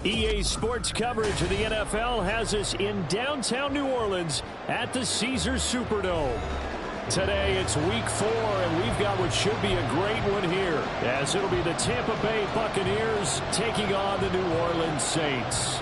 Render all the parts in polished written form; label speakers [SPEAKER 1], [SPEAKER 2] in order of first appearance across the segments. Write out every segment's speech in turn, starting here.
[SPEAKER 1] EA Sports coverage of the NFL has us in downtown New Orleans at the Caesars Superdome. Today it's week 4, and we've got what should be a great one here, as it'll be the Tampa Bay Buccaneers taking on the New Orleans Saints.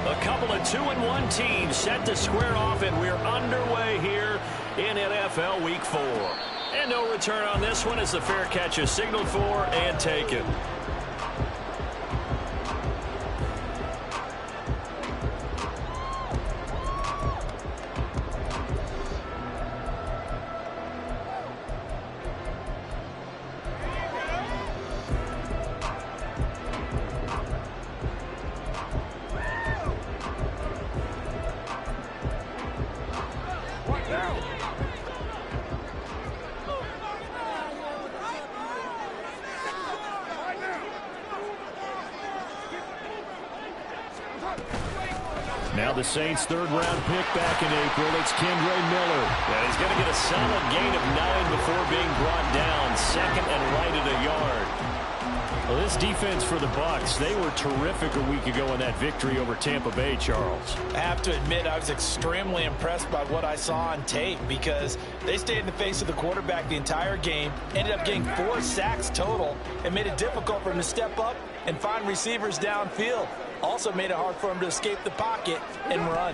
[SPEAKER 1] A couple of 2-1 teams set to square off, and we're underway here in NFL Week 4. And no return on this one as the fair catch is signaled for and taken.
[SPEAKER 2] Now the Saints' third-round pick back in April. It's Kendre Miller.
[SPEAKER 1] Yeah, he's going to get a solid gain of 9 before being brought down. Second and right at a yard.
[SPEAKER 2] Well, this defense for the Bucs, they were terrific a week ago in that victory over Tampa Bay, Charles.
[SPEAKER 3] I have to admit, I was extremely impressed by what I saw on tape because they stayed in the face of the quarterback the entire game, ended up getting 4 sacks total, and made it difficult for him to step up and find receivers downfield. Also made it hard for him to escape the pocket and run.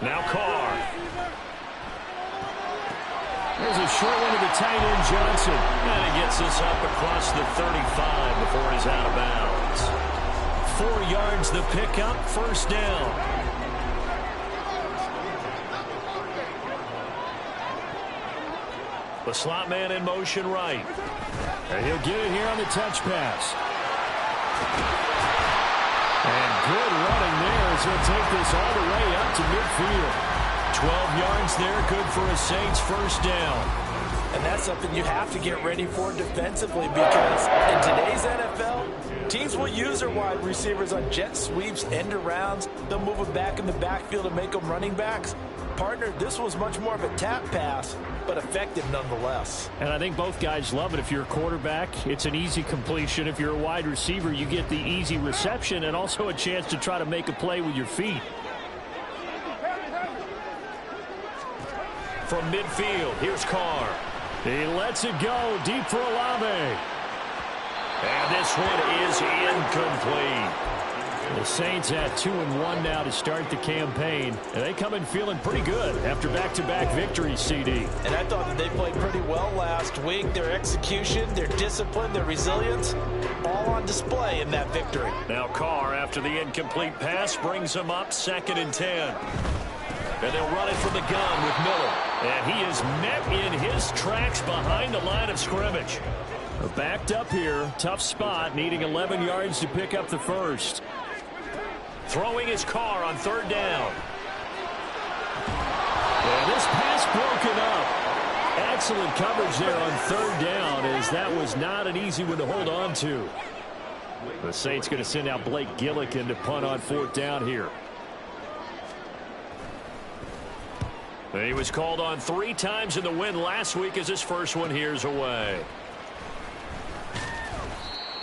[SPEAKER 1] Now Carr.
[SPEAKER 2] There's a short one to the tight end, Johnson.
[SPEAKER 1] And he gets this up across the 35 before he's out of bounds. 4 yards the pickup, first down. The slot man in motion right.
[SPEAKER 2] And he'll get it here on the touch pass.
[SPEAKER 1] And good running there as he'll take this all the way up to midfield. 12 yards there, good for a Saints first down.
[SPEAKER 3] And that's something you have to get ready for defensively because in today's NFL, teams will use their wide receivers on jet sweeps, end arounds. They'll move them back in the backfield and make them running backs. Partner, this was much more of a tap pass, but effective nonetheless.
[SPEAKER 2] And I think both guys love it. If you're a quarterback, it's an easy completion. If you're a wide receiver, you get the easy reception and also a chance to try to make a play with your feet.
[SPEAKER 1] From midfield, here's Carr.
[SPEAKER 2] He lets it go deep for Olave.
[SPEAKER 1] And this one is incomplete.
[SPEAKER 2] The Saints at 2-1 now to start the campaign. And they come in feeling pretty good after back-to-back victories, CD.
[SPEAKER 3] And I thought that they played pretty well last week. Their execution, their discipline, their resilience, all on display in that victory.
[SPEAKER 1] Now Carr, after the incomplete pass, brings him up 2nd and 10. And they'll run it from the gun with Miller. And he is met in his tracks behind the line of scrimmage.
[SPEAKER 2] Backed up here, tough spot, needing 11 yards to pick up the first.
[SPEAKER 1] Throwing his Carr on 3rd down.
[SPEAKER 2] And this pass broken up. Excellent coverage there on 3rd down, as that was not an easy one to hold on to. The Saints going to send out Blake Gillikin to punt on 4th down here.
[SPEAKER 1] He was called on 3 times in the win last week as his first one here's away.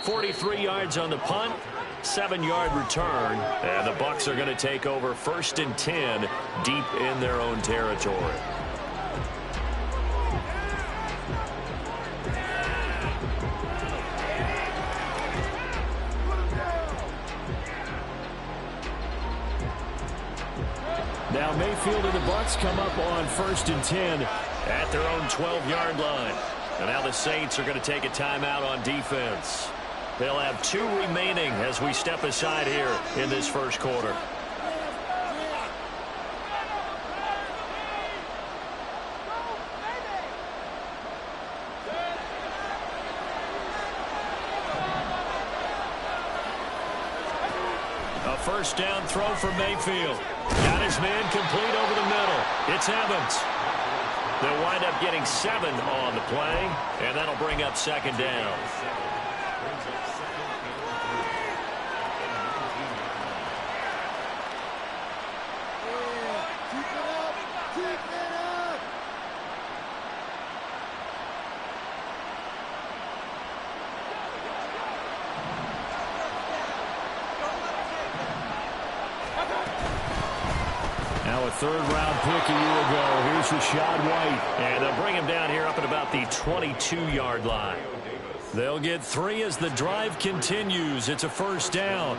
[SPEAKER 1] 43 yards on the punt, 7-yard return, and the Bucs are going to take over 1st and 10 deep in their own territory.
[SPEAKER 2] Now Mayfield and the Bucs come up on 1st and 10
[SPEAKER 1] at their own 12-yard line. And now the Saints are going to take a timeout on defense. They'll have 2 remaining as we step aside here in this first quarter. A first down throw for Mayfield. Got his man complete over the middle. It's Evans. They'll wind up getting 7 on the play, and that'll bring up 2nd down.
[SPEAKER 4] Keep it up. Keep it
[SPEAKER 1] third-round pick a year ago. Here's Rachaad White.
[SPEAKER 2] And they'll bring him down here up at about the 22-yard line.
[SPEAKER 1] They'll get 3 as the drive continues. It's a first down.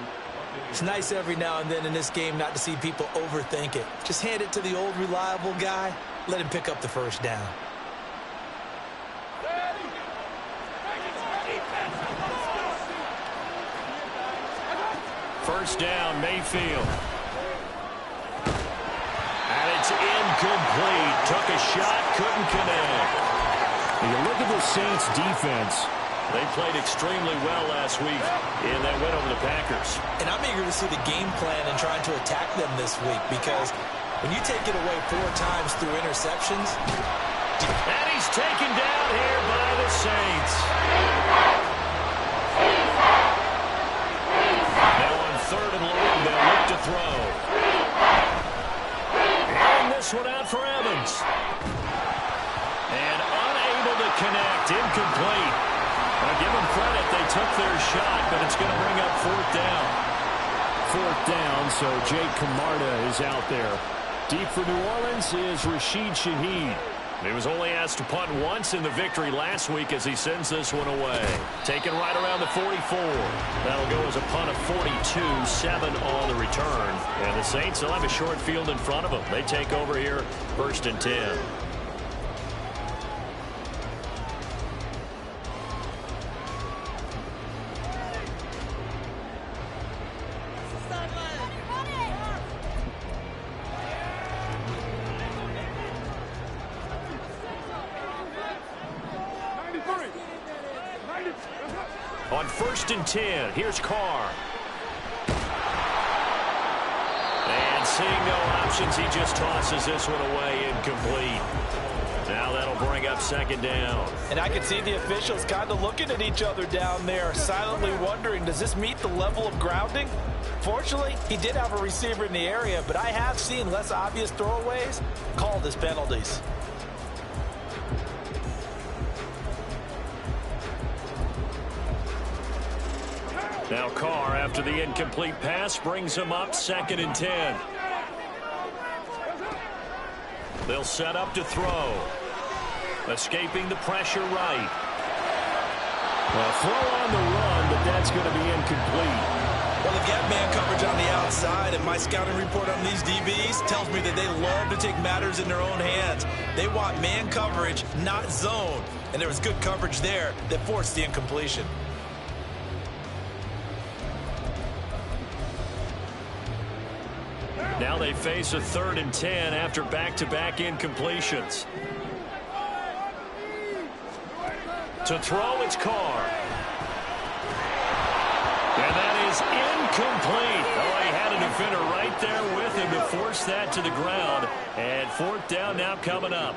[SPEAKER 3] It's nice every now and then in this game not to see people overthink it. Just hand it to the old reliable guy. Let him pick up the first down.
[SPEAKER 2] First down, Mayfield. And it's incomplete. Took a shot, couldn't connect.
[SPEAKER 1] You look at the Saints defense.
[SPEAKER 2] They played extremely well last week in that win over the Packers.
[SPEAKER 3] And I'm eager to see the game plan and trying to attack them this week, because when you take it away 4 times through interceptions.
[SPEAKER 2] And he's taken down here by the Saints. Now on 3rd and long, they'll look to throw. And this one out for Evans. And unable to connect, incomplete. I'll give them credit, they took their shot, but it's going to bring up 4th down.
[SPEAKER 1] 4th down, so Jake Camarda is out there. Deep for New Orleans is Rashid Shaheed.
[SPEAKER 2] He was only asked to punt once in the victory last week as he sends this one away. Taken right around the 44. That'll go as a punt of 42, 7 on the return. And the Saints will have a short field in front of them. They take over here, 1st and 10. On 1st and 10, here's Carr. And seeing no options, he just tosses this one away, incomplete. Now that'll bring up 2nd down.
[SPEAKER 3] And I can see the officials kind of looking at each other down there, silently wondering, does this meet the level of grounding? Fortunately, he did have a receiver in the area, but I have seen less obvious throwaways called as penalties.
[SPEAKER 2] Now Carr, after the incomplete pass, brings him up 2nd and 10. They'll set up to throw. Escaping the pressure right.
[SPEAKER 1] Well, throw on the run, but that's going to be incomplete.
[SPEAKER 3] Well, they've got man coverage on the outside, and my scouting report on these DBs tells me that they love to take matters in their own hands. They want man coverage, not zone. And there was good coverage there that forced the incompletion.
[SPEAKER 2] Now they face a 3rd and 10 after back-to-back incompletions. To throw, it's Carr. And that is incomplete. Oh, he had a defender right there with him to force that to the ground. And 4th down now coming up.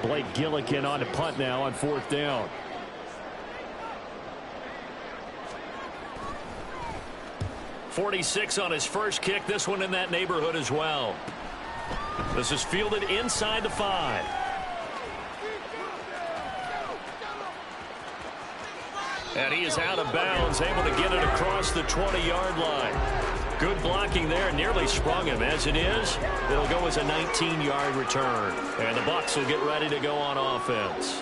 [SPEAKER 1] Blake Gillikin on the punt now on 4th down.
[SPEAKER 2] .46 on his first kick. This one in that neighborhood as well. This is fielded inside the 5. And he is out of bounds, able to get it across the 20-yard line. Good blocking there, nearly sprung him. As it is, it'll go as a 19-yard return. And the Bucs will get ready to go on offense.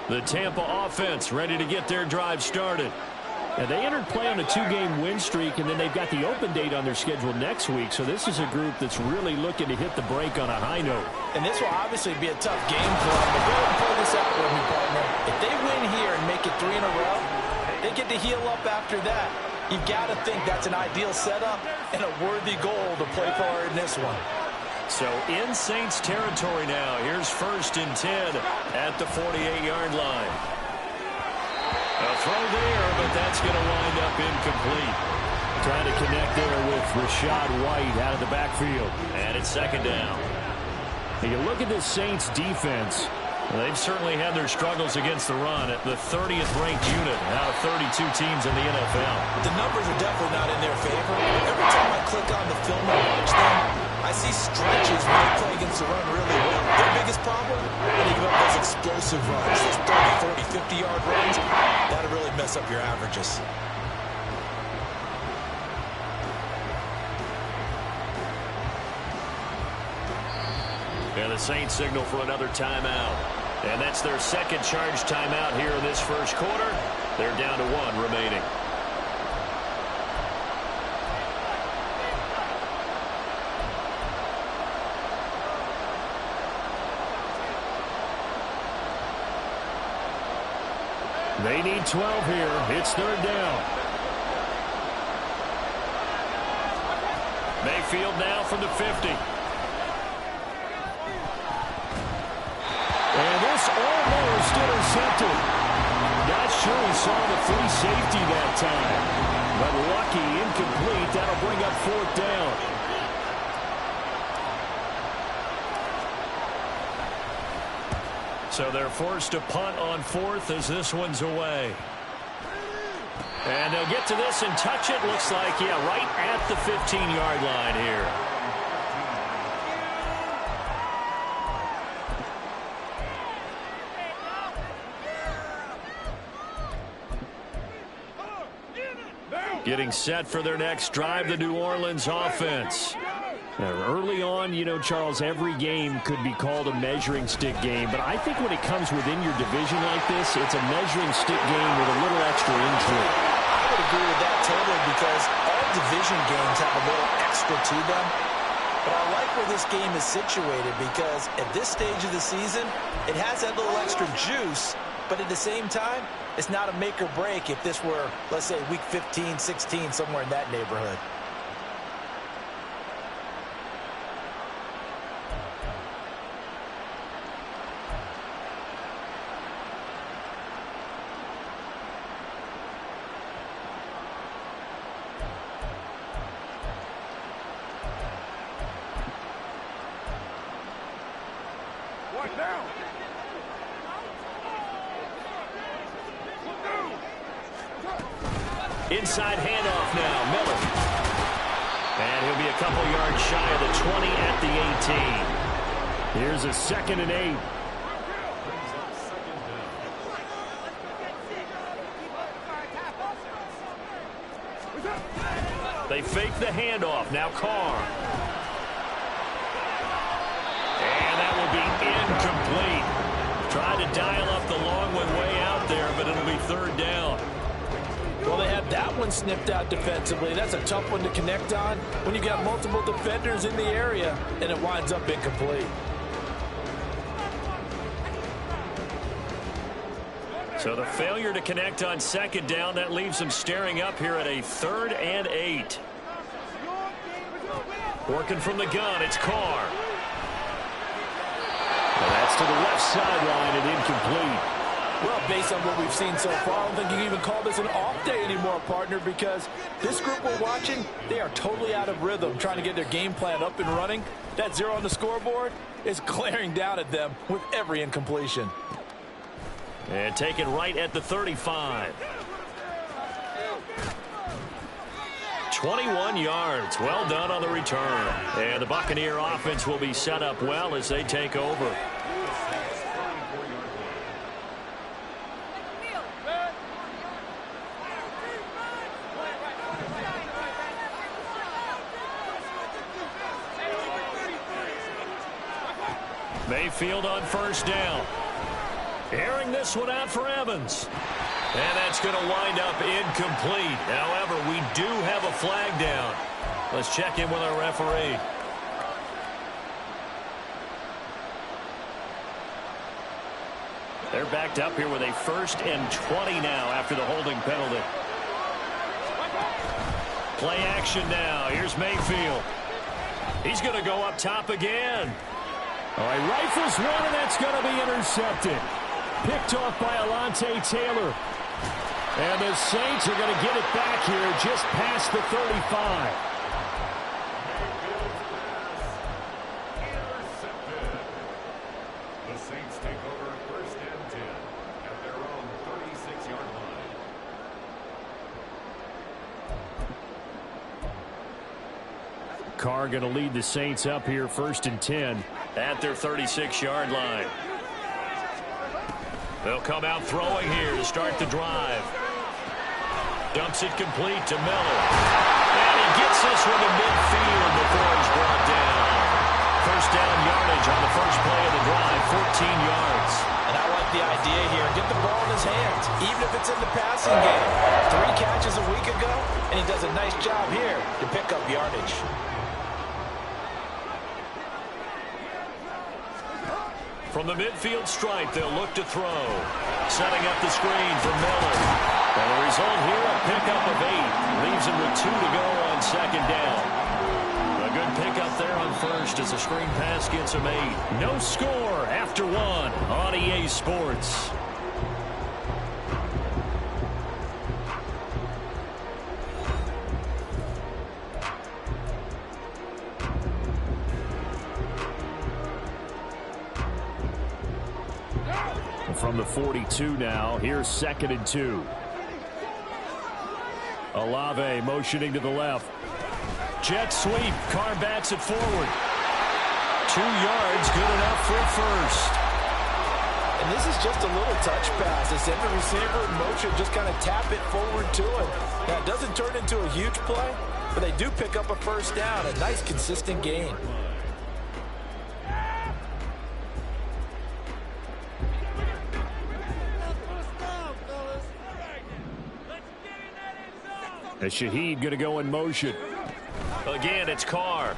[SPEAKER 2] The Tampa offense ready to get their drive started.
[SPEAKER 1] And they entered play on a 2-game win streak, and then they've got the open date on their schedule next week. So this is a group that's really looking to hit the break on a high note.
[SPEAKER 3] And this will obviously be a tough game for them. But go ahead and play this out with me, partner. If they win here and make it 3 in a row, they get to heal up after that. You've got to think that's an ideal setup and a worthy goal to play for in this one.
[SPEAKER 2] So in Saints territory now. Here's 1st and 10 at the 48-yard line. A throw there, but that's going to wind up incomplete.
[SPEAKER 1] Trying to connect there with Rachaad White out of the backfield.
[SPEAKER 2] And it's 2nd down.
[SPEAKER 1] And you look at this Saints defense.
[SPEAKER 2] Well, they've certainly had their struggles against the run at the 30th ranked unit out of 32 teams in the NFL.
[SPEAKER 3] The numbers are definitely not in their favor. Every time I click on the film and watch them, I see stretches where they play against the run really well. Their biggest problem, when they give up those explosive runs, those 30, 40, 50-yard runs, that'll really mess up your averages.
[SPEAKER 2] And the Saints signal for another timeout. And that's their second charge timeout here in this first quarter. They're down to 1 remaining.
[SPEAKER 1] They need 12 here. It's third down.
[SPEAKER 2] Mayfield now from the 50.
[SPEAKER 1] And this almost intercepted. Not sure he saw the free safety that time. But lucky, incomplete. That'll bring up fourth down.
[SPEAKER 2] So they're forced to punt on fourth as this one's away. And they'll get to this and touch it. Looks like, yeah, right at the 15-yard line here. Getting set for their next drive, the New Orleans offense.
[SPEAKER 1] Now, early on, you know, Charles, every game could be called a measuring stick game. But I think when it comes within your division like this, it's a measuring stick game with a little extra intrigue.
[SPEAKER 3] I would agree with that totally because all division games have a little extra to them. But I like where this game is situated because at this stage of the season, it has that little extra juice. But at the same time, it's not a make or break if this were, let's say, week 15, 16, somewhere in that neighborhood.
[SPEAKER 2] Inside handoff now, Miller. And he'll be a couple yards shy of the 20 at the 18.
[SPEAKER 1] Here's a 2nd and 8.
[SPEAKER 2] They fake the handoff. Now Carr. And that will be incomplete. Tried to dial up the long one way out there, but it'll be third down.
[SPEAKER 3] Well, they have that one snipped out defensively. That's a tough one to connect on when you got multiple defenders in the area, and it winds up incomplete.
[SPEAKER 2] So the failure to connect on 2nd down, that leaves them staring up here at a 3rd and 8. Working from the gun, it's Carr.
[SPEAKER 1] Well, that's to the left sideline and incomplete.
[SPEAKER 3] Well, based on what we've seen so far, I don't think you can even call this an off day anymore, partner, because this group we're watching, they are totally out of rhythm, trying to get their game plan up and running. That 0 on the scoreboard is glaring down at them with every incompletion.
[SPEAKER 2] And taken right at the 35. 21 yards. Well done on the return. And the Buccaneer offense will be set up well as they take over. Mayfield on 1st down. Airing this one out for Evans. And that's going to wind up incomplete. However, we do have a flag down. Let's check in with our referee. They're backed up here with a 1st and 20 now after the holding penalty. Play action now. Here's Mayfield. He's going to go up top again.
[SPEAKER 1] All right, rifles one, and that's going to be intercepted. Picked off by Alontae Taylor. And the Saints are going to get it back here just past the 35.
[SPEAKER 4] The Saints take over 1st and 10 at their own 36-yard line.
[SPEAKER 1] Carr going to lead the Saints up here 1st and 10.
[SPEAKER 2] At their 36-yard line. They'll come out throwing here to start the drive. Dumps it complete to Miller. And he gets this one to midfield before he's brought down. 1st down yardage on the 1st yards.
[SPEAKER 3] And I like the idea here. Get the ball in his hands, even if it's in the passing game. 3 catches a week ago, and he does a nice job here to pick up yardage.
[SPEAKER 2] From the midfield stripe, they'll look to throw. Setting up the screen for Miller. And the result here, a pickup of 8. Leaves him with 2 to go on second down. A good pickup there on first as a screen pass gets him 8.
[SPEAKER 1] No score after 1 on EA Sports. From the 42 now, here's 2nd and 2. Olave motioning to the left. Jet sweep, Carr bats it forward. 2 yards, good enough for a first.
[SPEAKER 3] And this is just a little touch pass. They send the receiver in motion, just kind of tap it forward to him. Now, it doesn't turn into a huge play, but they do pick up a first down. A nice, consistent gain.
[SPEAKER 1] And Shaheed going to go in motion.
[SPEAKER 2] Again, it's Carr.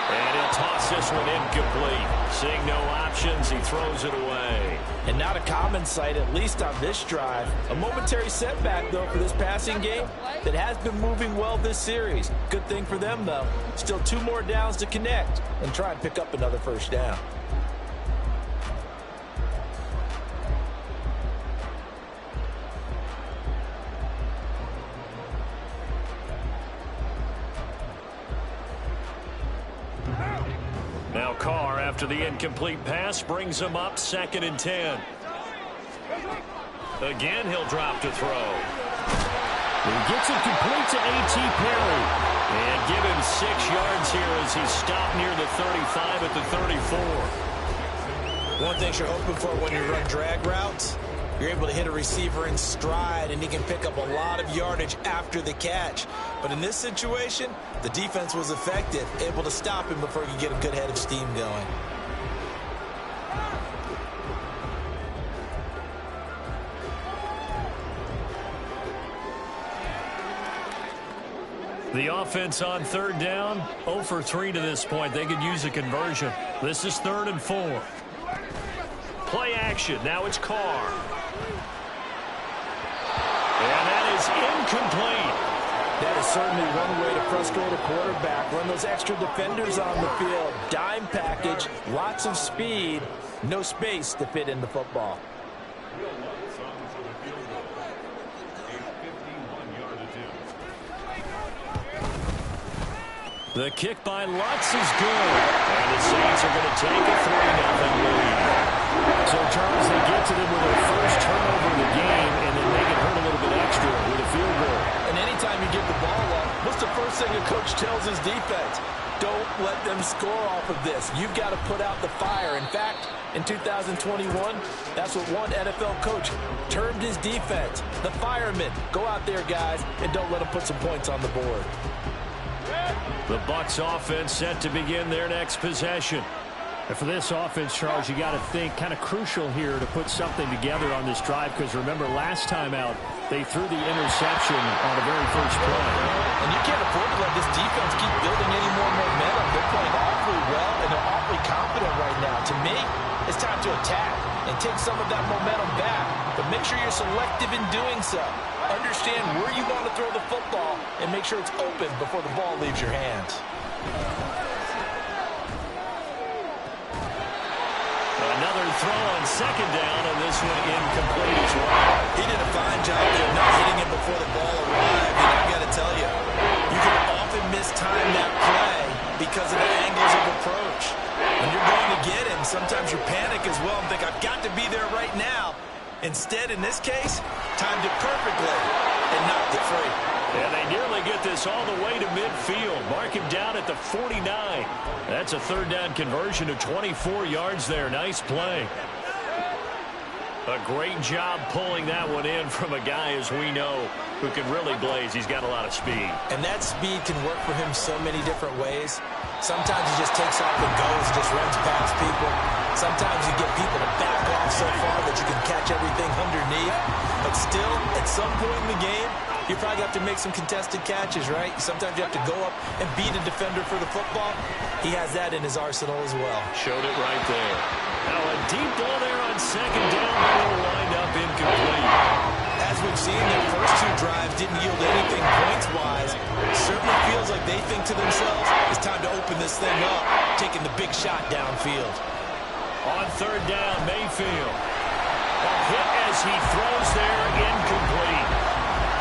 [SPEAKER 2] And he'll toss this one incomplete. Seeing no options, he throws it away.
[SPEAKER 3] And not a common sight, at least on this drive. A momentary setback, though, for this passing game that has been moving well this series. Good thing for them, though. Still 2 more downs to connect and try and pick up another first down.
[SPEAKER 2] Now Carr, after the incomplete pass, brings him up 2nd and 10. Again, he'll drop to throw.
[SPEAKER 1] He gets it complete to A.T. Perry.
[SPEAKER 2] And give him 6 yards here as he's stopped near the 35 at the 34.
[SPEAKER 3] One thing you're hoping for when you run drag routes, you're able to hit a receiver in stride, and he can pick up a lot of yardage after the catch. But in this situation, the defense was effective, able to stop him before he could get a good head of steam going.
[SPEAKER 2] The offense on 3rd down, 0 for 3 to this point. They could use a conversion. This is 3rd and 4. Play action. Now it's Carr. And that is incomplete.
[SPEAKER 3] That is certainly one way to frustrate a quarterback. Run those extra defenders on the field. Dime package, lots of speed, no space to fit in the football.
[SPEAKER 2] The kick by Lutz is good. And the Saints are going to take a 3-0 lead.
[SPEAKER 1] So, Charles, they get to them with their first turnover of the game, and then make it hurt a little bit extra with a field goal.
[SPEAKER 3] And anytime you give the ball up, what's the first thing a coach tells his defense? Don't let them score off of this. You've got to put out the fire. In fact, in 2021, that's what one NFL coach termed his defense. The firemen. Go out there, guys, and don't let them put some points on the board.
[SPEAKER 2] The Bucs offense set to begin their next possession.
[SPEAKER 1] And for this offense, Charles, you got to think kind of crucial here to put something together on this drive, because remember, last time out, they threw the interception on the very first play.
[SPEAKER 3] And you can't afford to let this defense keep building any more momentum. They're playing awfully well, and they're awfully confident right now. To me, it's time to attack and take some of that momentum back. But make sure you're selective in doing so. Understand where you want to throw the football and make sure it's open before the ball leaves your hands.
[SPEAKER 2] Another throw on 2nd down, and this one incomplete as well.
[SPEAKER 3] He did a fine job there not hitting it before the ball arrived. And I got to tell you, you can often mistime that play because of the angles of approach. When you're going to get him, sometimes you panic as well and think, I've got to be there right now. Instead, in this case, timed it perfectly and knocked it free.
[SPEAKER 2] And they nearly get this all the way to midfield. Mark him down at the 49. That's a 3rd down conversion of 24 yards there. Nice play. A great job pulling that one in from a guy, as we know, who can really blaze. He's got a lot of speed.
[SPEAKER 3] And that speed can work for him so many different ways. Sometimes he just takes off and goes, just runs past people. Sometimes you get people to back off so far that you can catch everything underneath. But still, at some point in the game, you probably have to make some contested catches, right? Sometimes you have to go up and beat a defender for the football. He has that in his arsenal as well.
[SPEAKER 2] Showed it right there. Now a deep ball there on second down, but it'll wind up incomplete.
[SPEAKER 3] As we've seen, their first two drives didn't yield anything points-wise. Certainly feels like they think to themselves, it's time to open this thing up, taking the big shot downfield.
[SPEAKER 2] On third down, Mayfield. A hit as he throws there, incomplete.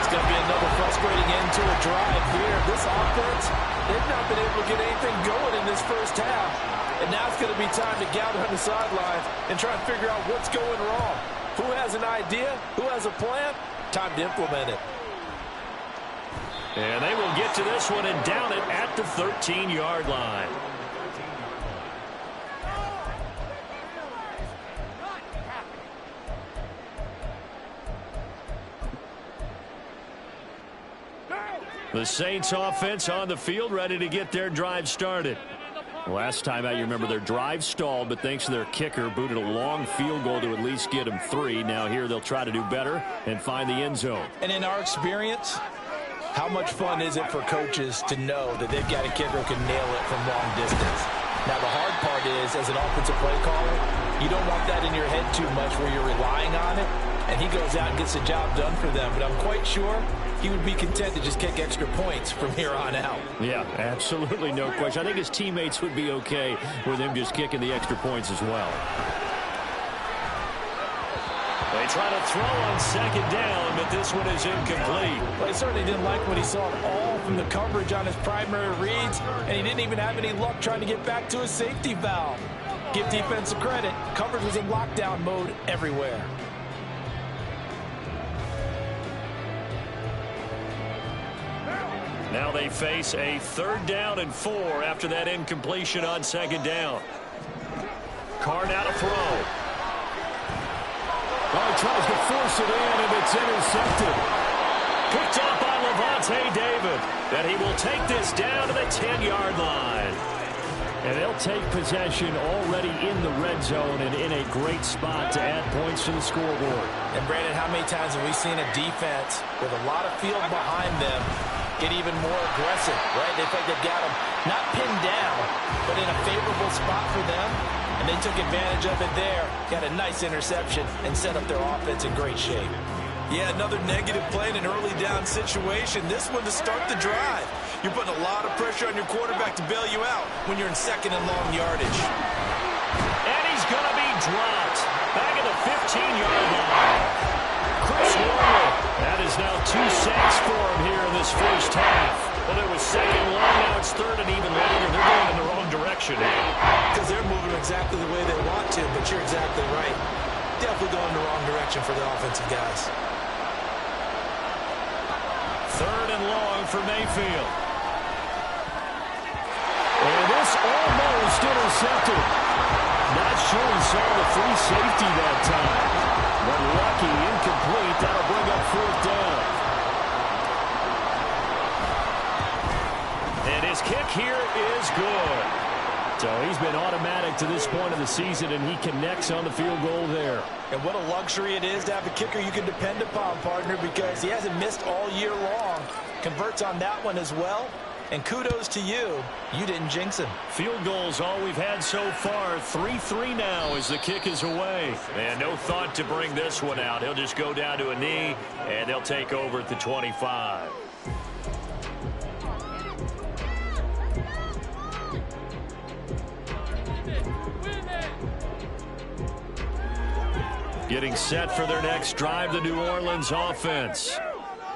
[SPEAKER 3] It's going to be another frustrating end to a drive here. This offense, they've not been able to get anything going in this first half. And now it's going to be time to gather on the sidelines and try and figure out what's going wrong. Who has an idea? Who has a plan? Time to implement it.
[SPEAKER 2] And they will get to this one and down it at the 13-yard line. The Saints offense on the field, ready to get their drive started. Last time out, you remember their drive stalled, but thanks to their kicker, booted a long field goal to at least get them 3. Now here they'll try to do better and find the end zone.
[SPEAKER 3] And in our experience, how much fun is it for coaches to know that they've got a kicker who can nail it from long distance? Now the hard part is, as an offensive play caller, you don't want that in your head too much where you're relying on it. And he goes out and gets the job done for them. But I'm quite sure he would be content to just kick extra points from here on out.
[SPEAKER 2] Yeah, absolutely no question. I think his teammates would be okay with him just kicking the extra points as well. They try to throw on second down, but this one is incomplete.
[SPEAKER 3] Well, he certainly didn't like what he saw at all from the coverage on his primary reads, and he didn't even have any luck trying to get back to his safety valve. Give defense credit. Coverage was in lockdown mode everywhere.
[SPEAKER 2] Now they face a 3rd down and 4 after that incompletion on second down. Carr now to throw.
[SPEAKER 1] Oh, he tries to force it in, and it's intercepted.
[SPEAKER 2] Picked up by Levante David. And he will take this down to the 10-yard line.
[SPEAKER 1] And they'll take possession already in the red zone and in a great spot to add points to the scoreboard.
[SPEAKER 3] And, Brandon, how many times have we seen a defense with a lot of field behind them get even more aggressive, right? They think they've got them not pinned down, but in a favorable spot for them, and they took advantage of it there, got a nice interception, and set up their offense in great shape. Yeah, another negative play in an early down situation. This one to start the drive. You're putting a lot of pressure on your quarterback to bail you out when you're in second and long yardage.
[SPEAKER 2] And he's going to be dropped back at the 15-yard line. Chris Warner. That is now 2 sacks for him here in this first half. Well, it was second long, now it's third and even longer. They're going in the wrong direction here.
[SPEAKER 3] Because they're moving exactly the way they want to, but you're exactly right. Definitely going in the wrong direction for the offensive guys.
[SPEAKER 2] 3rd and long for Mayfield.
[SPEAKER 1] And this almost intercepted. Not sure he saw the free safety that time. But lucky, incomplete. That'll bring up 4th down.
[SPEAKER 2] And his kick here is good.
[SPEAKER 1] So he's been automatic to this point of the season, and he connects on the field goal there.
[SPEAKER 3] And what a luxury it is to have a kicker you can depend upon, partner, because he hasn't missed all year long. Converts on that one as well. And kudos to you. You didn't jinx him.
[SPEAKER 2] Field goals all we've had so far. 3-3 now as the kick is away. And no thought to bring this one out. He'll just go down to a knee, and they'll take over at the 25. Getting set for their next drive, the New Orleans offense.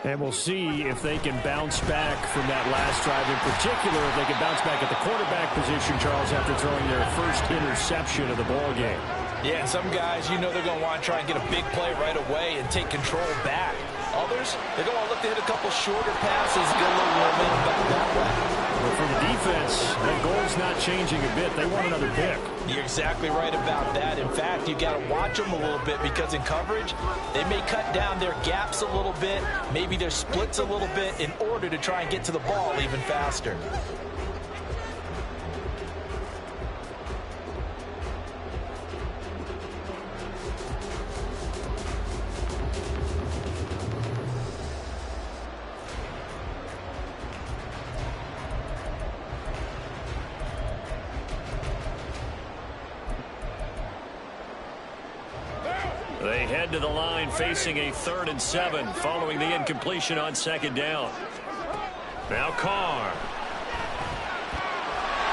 [SPEAKER 1] And we'll see if they can bounce back from that last drive. In particular, if they can bounce back at the quarterback position, Charles, after throwing their first interception of the ball game.
[SPEAKER 3] Yeah, some guys, you know they're going to want to try and get a big play right away and take control back. Others, receivers. They're going to look to hit a couple shorter passes, get a little momentum back that way.
[SPEAKER 1] But for the defense, the goal's not changing a bit. They want another pick.
[SPEAKER 3] You're exactly right about that. In fact, you've got to watch them a little bit because in coverage, they may cut down their gaps a little bit, maybe their splits a little bit in order to try and get to the ball even faster.
[SPEAKER 2] They head to the line facing a 3rd and 7 following the incompletion on 2nd down. Now Carr.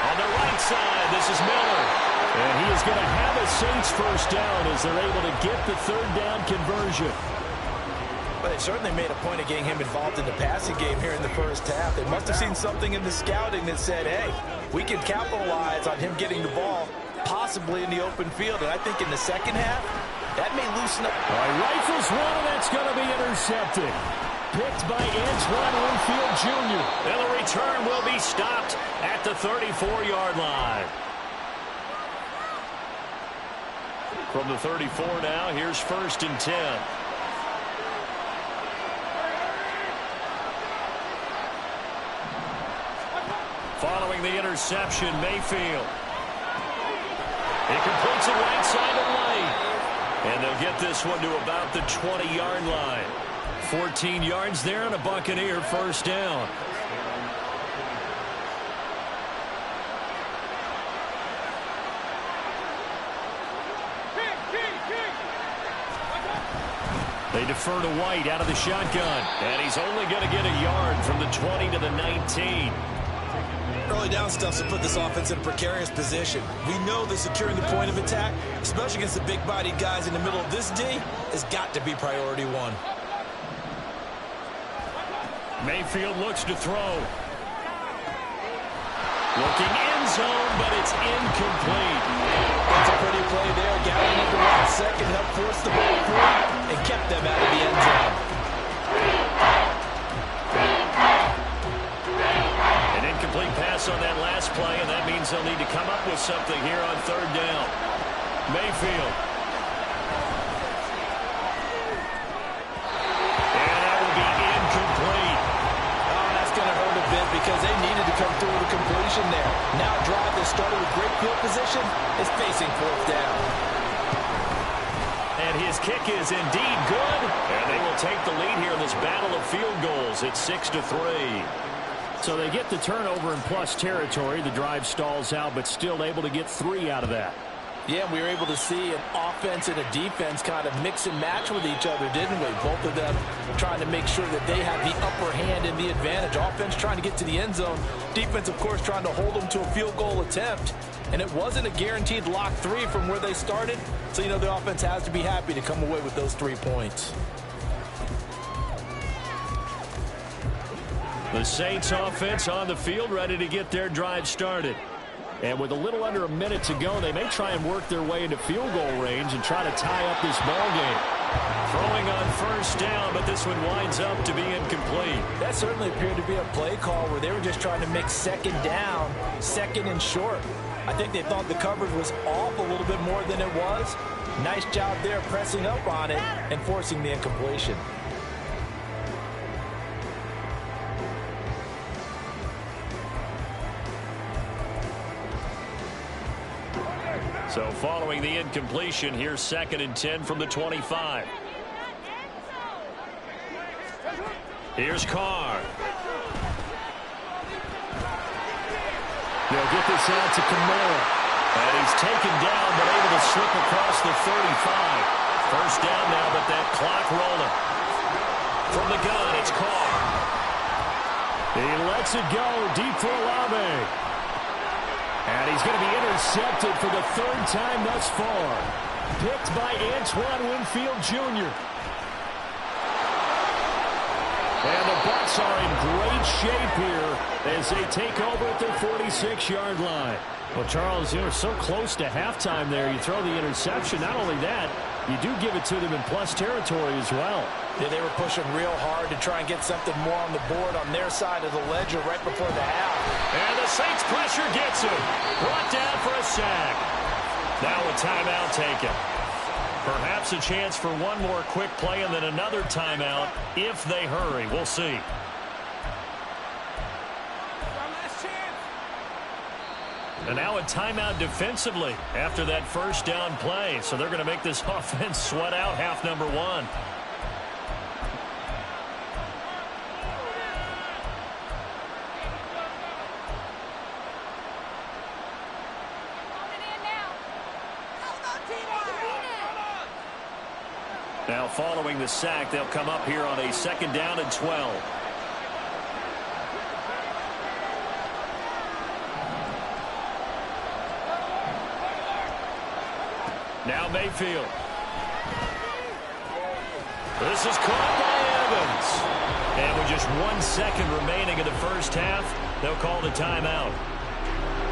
[SPEAKER 2] On the right side, this is Miller.
[SPEAKER 1] And he is going to have a Saints first down as they're able to get the 3rd down conversion.
[SPEAKER 3] But they certainly made a point of getting him involved in the passing game here in the first half. They must have seen something in the scouting that said, hey, we can capitalize on him getting the ball, possibly in the open field. And I think in the second half, that may loosen up.
[SPEAKER 1] Rifles one, and that's going to be intercepted. Picked by Antoine Winfield Jr.
[SPEAKER 2] And the return will be stopped at the 34-yard line. From the 34 now, here's 1st and 10. Following the interception, Mayfield. He completes it right side to right. And they'll get this one to about the 20-yard line.
[SPEAKER 1] 14 yards there and a Buccaneer first down. They defer to White out of the shotgun.
[SPEAKER 2] And he's only going to get a yard from the 20 to the 19.
[SPEAKER 3] Early down stuff to put this offense in a precarious position. We know that securing the point of attack, especially against the big-bodied guys in the middle of this D, has got to be priority one.
[SPEAKER 2] Mayfield looks to throw. Looking end zone, but it's incomplete.
[SPEAKER 3] That's a pretty play there. Gathering at the last second, helped force the ball through and kept them out of the end zone.
[SPEAKER 2] Complete pass on that last play, and that means they'll need to come up with something here on 3rd down. Mayfield. And that will be incomplete.
[SPEAKER 3] Oh, that's going to hurt a bit because they needed to come through with a completion there. Now a drive that started with great field position is facing 4th down.
[SPEAKER 2] And his kick is indeed good. And they will take the lead here in this battle of field goals. It's 6-3.
[SPEAKER 1] So they get the turnover in plus territory. The drive stalls out, but still able to get 3 out of that.
[SPEAKER 3] Yeah, we were able to see an offense and a defense kind of mix and match with each other, didn't we? Both of them trying to make sure that they have the upper hand and the advantage. Offense trying to get to the end zone. Defense, of course, trying to hold them to a field goal attempt. And it wasn't a guaranteed lock 3 from where they started. So, you know, the offense has to be happy to come away with those 3 points.
[SPEAKER 1] The Saints offense on the field, ready to get their drive started. And with a little under a minute to go, they may try and work their way into field goal range and try to tie up this ball game.
[SPEAKER 2] Throwing on 1st down, but this one winds up to be incomplete.
[SPEAKER 3] That certainly appeared to be a play call where they were just trying to make 2nd down, 2nd and short. I think they thought the coverage was off a little bit more than it was. Nice job there pressing up on it and forcing the incompletion.
[SPEAKER 2] So following the incompletion, here's 2nd and 10 from the 25. Here's Carr.
[SPEAKER 1] They'll get this out to Kamara.
[SPEAKER 2] And he's taken down, but able to slip across the 35. First down now, but that clock rolling. From the gun, it's Carr.
[SPEAKER 1] He lets it go deep for Olave. And he's going to be intercepted for the 3rd time thus far. Picked by Antoine Winfield Jr. And the Bucs are in great shape here as they take over at their 46-yard line. Well, Charles, you know, so close to halftime there. You throw the interception. Not only that, you do give it to them in plus territory as well.
[SPEAKER 3] Yeah, they were pushing real hard to try and get something more on the board on their side of the ledger right before the half.
[SPEAKER 2] And the Saints pressure gets him. Brought down for a sack. Now a timeout taken. Perhaps a chance for one more quick play and then another timeout if they hurry. We'll see. And now a timeout defensively after that first down play. So they're going to make this offense sweat out half number one. Now following the sack, they'll come up here on a 2nd down and 12. Now Mayfield. This is caught by Evans. And with just 1 second remaining in the first half, they'll call the timeout.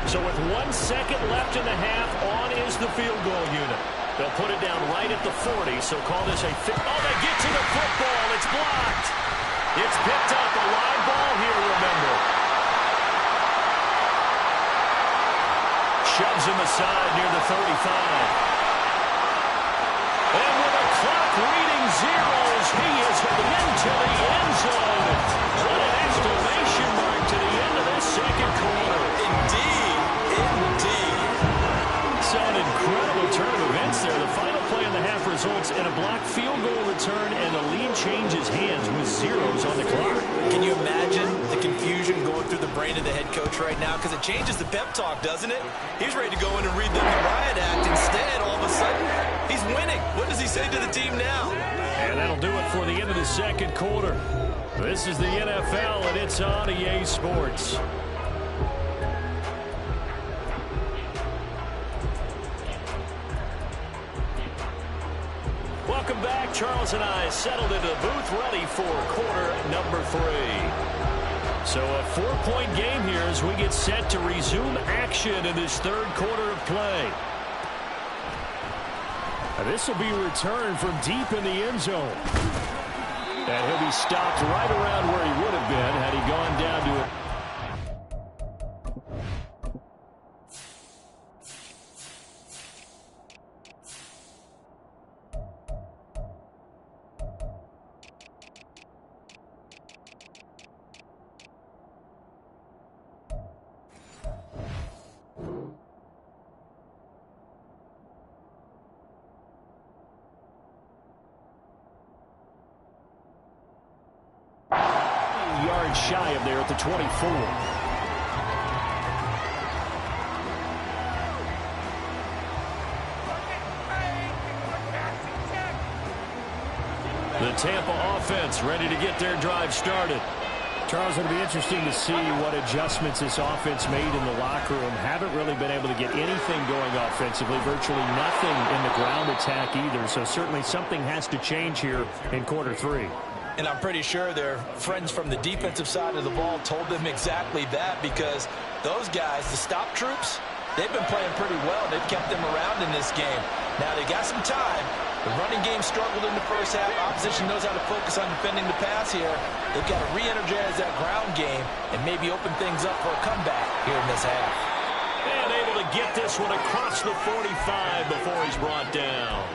[SPEAKER 2] So with 1 second left in the half, on is the field goal unit. They'll put it down right at the 40, so call this a... Oh, they get to the football. It's blocked. It's picked up. A live ball here, remember. Shoves him aside near the 35. And with a clock reading zeros, he is heading into the end zone. What an exclamation mark to the end of this second quarter.
[SPEAKER 3] Indeed, indeed.
[SPEAKER 1] So an incredible turn of events there. The final play in the half results in a blocked field goal return, and the lead changes hands with zeros on the clock.
[SPEAKER 3] Can you imagine the confusion going through the brain of the head coach right now? Because it changes the pep talk, doesn't it? He's ready to go in and read them the riot act. Instead, all of a sudden, he's winning. What does he say to the team now?
[SPEAKER 1] And that'll do it for the end of the second quarter. This is the NFL, and it's on EA Sports.
[SPEAKER 2] Welcome back. Charles and I settled into the booth ready for quarter number 3. So a 4-point game here as we get set to resume action in this third quarter of play.
[SPEAKER 1] This will be a return from deep in the end zone. And he'll be stopped right around where he would have been had he gone down to it. Shy of there at the 24.
[SPEAKER 2] The Tampa offense ready to get their drive started.
[SPEAKER 1] Charles, it'll be interesting to see what adjustments this offense made in the locker room. Haven't really been able to get anything going offensively. Virtually nothing in the ground attack either. So certainly something has to change here in quarter 3.
[SPEAKER 3] And I'm pretty sure their friends from the defensive side of the ball told them exactly that, because those guys, the stop troops, they've been playing pretty well. They've kept them around in this game. Now they got some time. The running game struggled in the first half. Opposition knows how to focus on defending the pass here. They've got to re-energize that ground game and maybe open things up for a comeback here in this half.
[SPEAKER 2] And able to get this one across the 45 before he's brought down.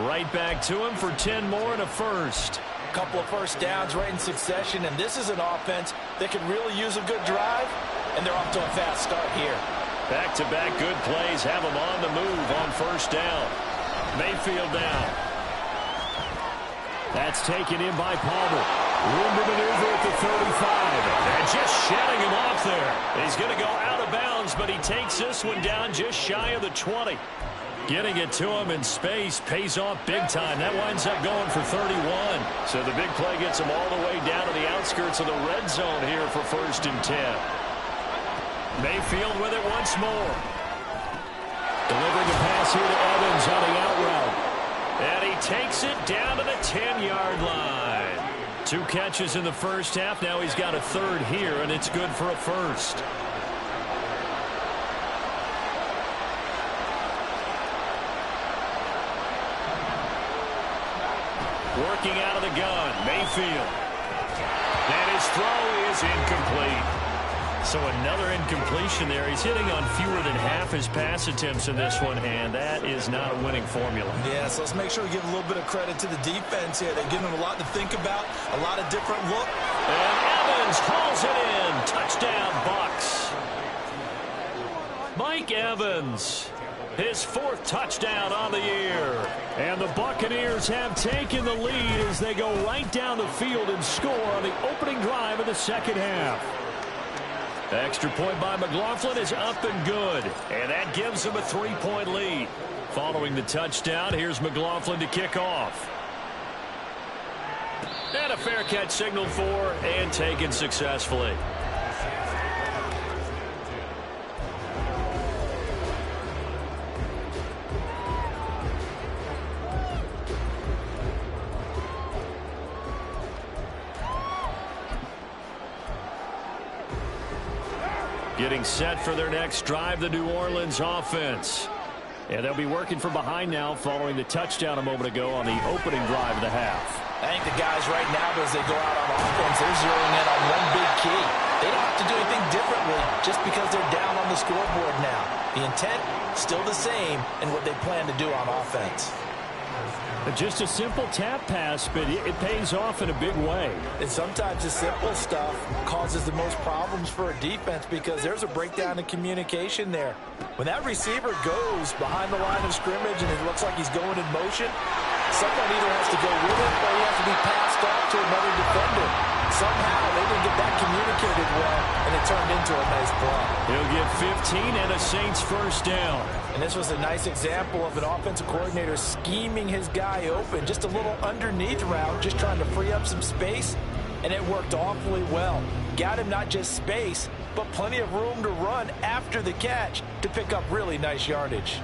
[SPEAKER 1] Right back to him for 10 more and a first.
[SPEAKER 3] Couple of first downs right in succession, and this is an offense that can really use a good drive, and they're off to a fast start here.
[SPEAKER 2] Back-to-back good plays have them on the move on first down. Mayfield down.
[SPEAKER 1] That's taken in by Palmer. Room to maneuver at the 35.
[SPEAKER 2] And just shedding him off there. He's going to go out of bounds, but he takes this one down just shy of the 20. Getting it to him in space pays off big time. That winds up going for 31. So the big play gets him all the way down to the outskirts of the red zone here for 1st and 10. Mayfield with it once more.
[SPEAKER 1] Delivering a pass here to Evans on the out route.
[SPEAKER 2] And he takes it down to the 10-yard line.
[SPEAKER 1] 2 catches in the first half. Now he's got a third here, and it's good for a first.
[SPEAKER 2] Working out of the gun, Mayfield. And his throw is incomplete. So another incompletion there. He's hitting on fewer than half his pass attempts in this one, and that is not a winning formula.
[SPEAKER 3] Yeah, so let's make sure we give a little bit of credit to the defense here. They're giving him a lot to think about, a lot of different look.
[SPEAKER 2] And Evans hauls it in. Touchdown, Bucs. Mike Evans, his 4th touchdown on the year.
[SPEAKER 1] And the Buccaneers have taken the lead as they go right down the field and score on the opening drive of the second half.
[SPEAKER 2] Extra point by McLaughlin is up and good. And that gives them a 3-point lead. Following the touchdown, here's McLaughlin to kick off. And a fair catch signaled for and taken successfully. Getting set for their next drive, the New Orleans offense.
[SPEAKER 1] And they'll be working from behind now following the touchdown a moment ago on the opening drive of the half.
[SPEAKER 3] I think the guys right now, as they go out on offense, they're zeroing in on one big key. They don't have to do anything differently just because they're down on the scoreboard now. The intent, still the same in what they plan to do on offense.
[SPEAKER 1] Just a simple tap pass, but it pays off in a big way.
[SPEAKER 3] And sometimes the simple stuff causes the most problems for a defense because there's a breakdown in communication there. When that receiver goes behind the line of scrimmage and it looks like he's going in motion, someone either has to go with him or he has to be passed off to another defender. Somehow they didn't get that communicated well, and it turned into a nice play.
[SPEAKER 2] He'll get 15 and a Saints first down.
[SPEAKER 3] And this was a nice example of an offensive coordinator scheming his guy open. Just a little underneath route, just trying to free up some space, and it worked awfully well. Got him not just space, but plenty of room to run after the catch to pick up really nice yardage.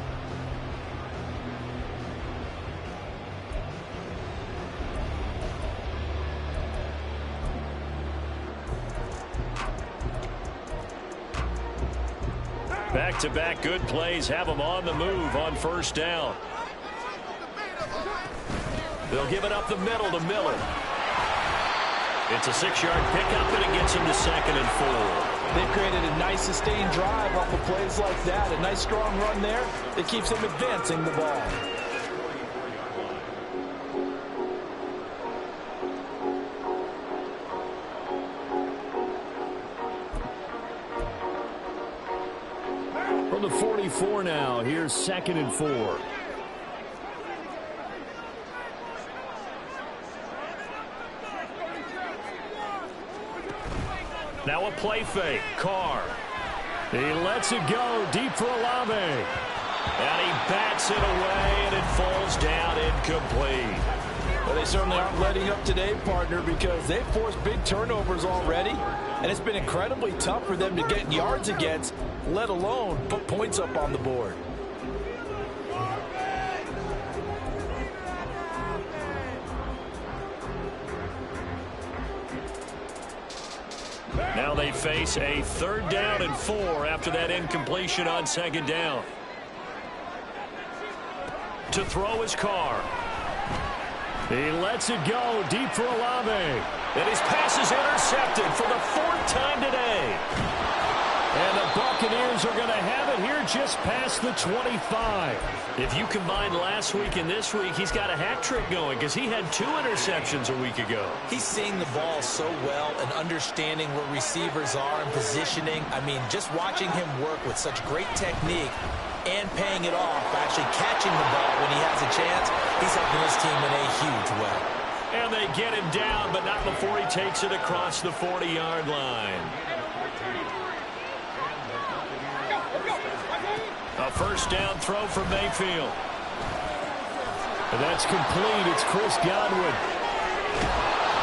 [SPEAKER 2] Back-to-back good plays have them on the move on first down. They'll give it up the middle to Miller. It's a 6-yard pickup, and it gets him to 2nd and 4.
[SPEAKER 3] They've created a nice sustained drive off of plays like that. A nice strong run there that keeps them advancing the ball.
[SPEAKER 1] From the 44 now, here's 2nd and 4.
[SPEAKER 2] Now a play fake. Carr.
[SPEAKER 1] He lets it go deep for Olave.
[SPEAKER 2] And he bats it away, and it falls down incomplete.
[SPEAKER 3] Well, they certainly aren't letting up today, partner, because they've forced big turnovers already, and it's been incredibly tough for them to get yards against, let alone put points up on the board.
[SPEAKER 2] Now they face a 3rd down and 4 after that incompletion on 2nd down. To throw his Carr.
[SPEAKER 1] He lets it go deep for Olave.
[SPEAKER 2] And his pass is intercepted for the 4th time today.
[SPEAKER 1] And the Buccaneers are going to have it here just past the 25.
[SPEAKER 2] If you combine last week and this week, he's got a hat trick going because he had 2 interceptions a week ago.
[SPEAKER 3] He's seeing the ball so well and understanding where receivers are and positioning. I mean, just watching him work with such great technique and paying it off, actually catching the ball when he has a chance, he's helping his team in a huge way.
[SPEAKER 2] And they get him down, but not before he takes it across the 40-yard line. A first down throw from Mayfield.
[SPEAKER 1] And that's complete. It's Chris Godwin.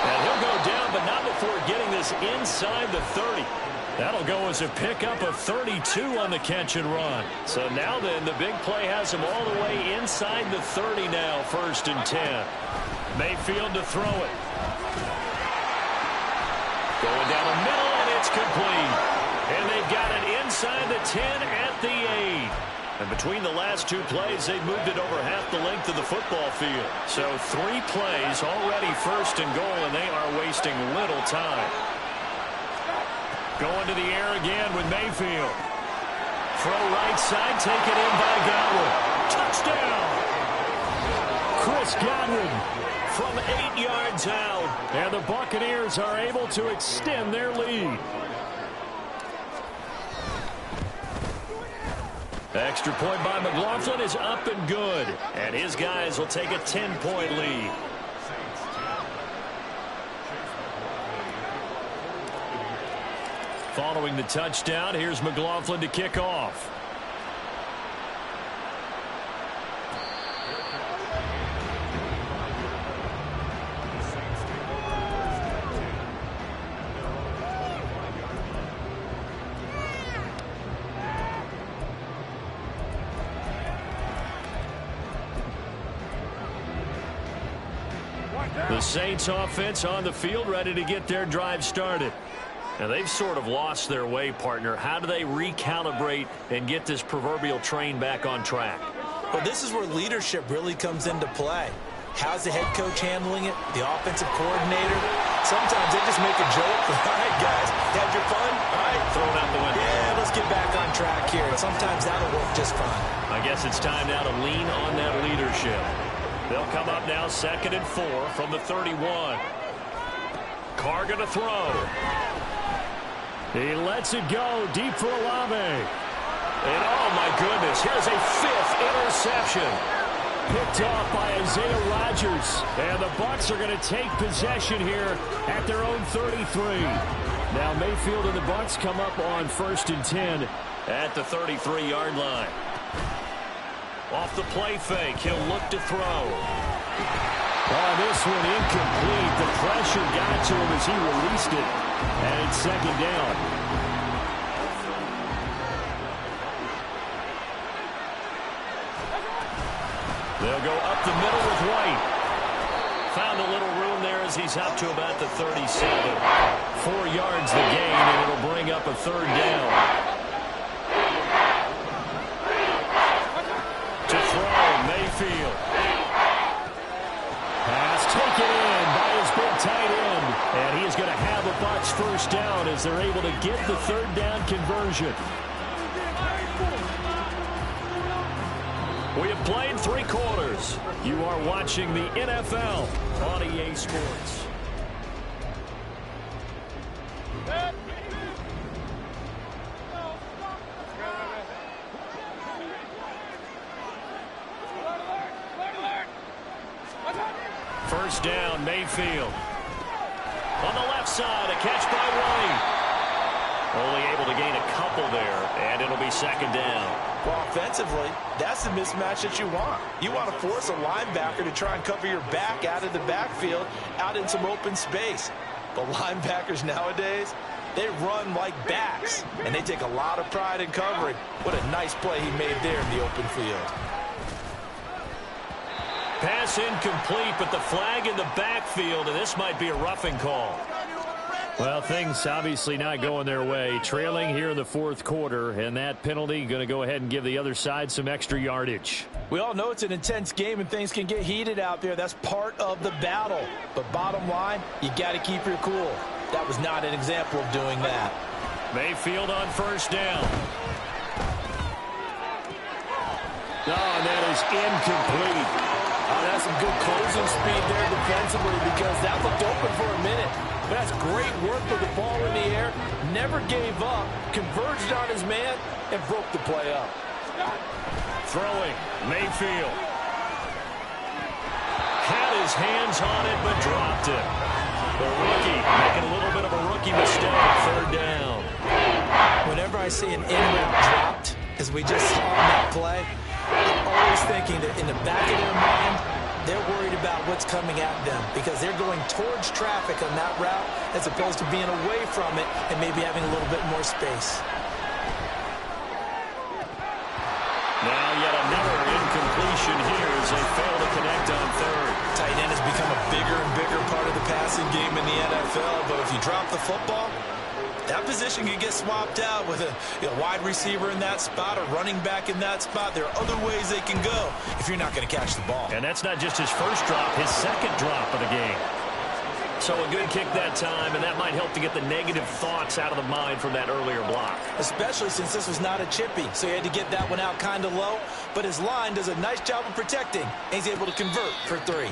[SPEAKER 2] And he'll go down, but not before getting this inside the 30. That'll go as a pickup of 32 on the catch and run. So now then, the big play has him all the way inside the 30 now, 1st and 10. Mayfield to throw it. Going down the middle, and it's complete. And they've got it inside the 10 at the 8. And between the last two plays, they moved it over half the length of the football field. So 3 plays, already first and goal, and they are wasting little time. Going to the air again with Mayfield. Throw right side, taken in by Godwin. Touchdown!
[SPEAKER 1] Chris Godwin
[SPEAKER 2] From 8 yards out.
[SPEAKER 1] and the Buccaneers are able to extend their lead.
[SPEAKER 2] Extra point by McLaughlin is up and good. And his guys will take a 10-point lead. Following the touchdown, here's McLaughlin to kick off. The Saints offense on the field, ready to get their drive started. Now, they've sort of lost their way, partner. How do they recalibrate and get this proverbial train back on track?
[SPEAKER 3] Well, this is where leadership really comes into play. How's the head coach handling it? The offensive coordinator? Sometimes they just make a joke. All right, guys, had your fun? All right.
[SPEAKER 2] Throw it out the window.
[SPEAKER 3] Yeah, let's get back on track here. And sometimes that'll work just fine.
[SPEAKER 2] I guess it's time now to lean on that leadership. They'll come up now 2nd and 4 from the 31. Carr going to throw.
[SPEAKER 1] He lets it go deep for Olave.
[SPEAKER 2] And oh my goodness, here's a 5th interception.
[SPEAKER 1] Picked off by Isaiah Rodgers. And the Bucs are going to take possession here at their own 33. Now Mayfield and the Bucs come up on 1st and 10
[SPEAKER 2] at the 33-yard line. Off the play fake, he'll look to throw.
[SPEAKER 1] Oh, this one incomplete. The pressure got to him as he released it. And it's 2nd down.
[SPEAKER 2] They'll go up the middle with White. Found a little room there as he's up to about the 37. 4 yards the gain, and it'll bring up a 3rd down. To throw, Mayfield.
[SPEAKER 1] Pass taken in by his big tight end. And he is going to have a Bucs 1st down as they're able to get the 3rd down conversion.
[SPEAKER 2] We have played 3 quarters.
[SPEAKER 1] You are watching the NFL on EA Sports.
[SPEAKER 2] First down, Mayfield. On the left side, a catch by White. Only able to gain a couple there, and it'll be 2nd down.
[SPEAKER 3] Well, offensively, that's the mismatch that you want. You want to force a linebacker to try and cover your back out of the backfield, out in some open space. But linebackers nowadays, they run like backs, and they take a lot of pride in covering. What a nice play he made there in the open field.
[SPEAKER 2] Pass incomplete, but the flag in the backfield, and this might be a roughing call.
[SPEAKER 1] Well, things obviously not going their way. Trailing here in the 4th quarter, and that penalty going to go ahead and give the other side some extra yardage.
[SPEAKER 3] We all know it's an intense game and things can get heated out there. That's part of the battle. But bottom line, you got to keep your cool. That was not an example of doing that.
[SPEAKER 2] Mayfield on 1st down.
[SPEAKER 1] Oh, and that is incomplete.
[SPEAKER 3] Oh, that's some good closing speed there defensively because that looked open for a minute. But that's great work with the ball in the air. Never gave up, converged on his man, and broke the play up.
[SPEAKER 2] Throwing, Mayfield. Had his hands on it, but dropped it. The rookie making a little bit of a rookie mistake. 3rd down.
[SPEAKER 3] Whenever I see an in-route dropped, as we just saw on that play, I'm always thinking that in the back of their mind, they're worried about what's coming at them because they're going towards traffic on that route as opposed to being away from it and maybe having a little bit more space.
[SPEAKER 2] Now yet another incompletion here as they fail to connect on 3rd.
[SPEAKER 3] Tight end has become a bigger and bigger part of the passing game in the NFL, but if you drop the football, that position could get swapped out with a wide receiver in that spot, a running back in that spot. There are other ways they can go if you're not going to catch the ball.
[SPEAKER 2] And that's not just his first drop, his second drop of the game. So a good kick that time, and that might help to get the negative thoughts out of the mind from that earlier block.
[SPEAKER 3] Especially since this was not a chippy, so he had to get that one out kind of low. But his line does a nice job of protecting, and he's able to convert for 3.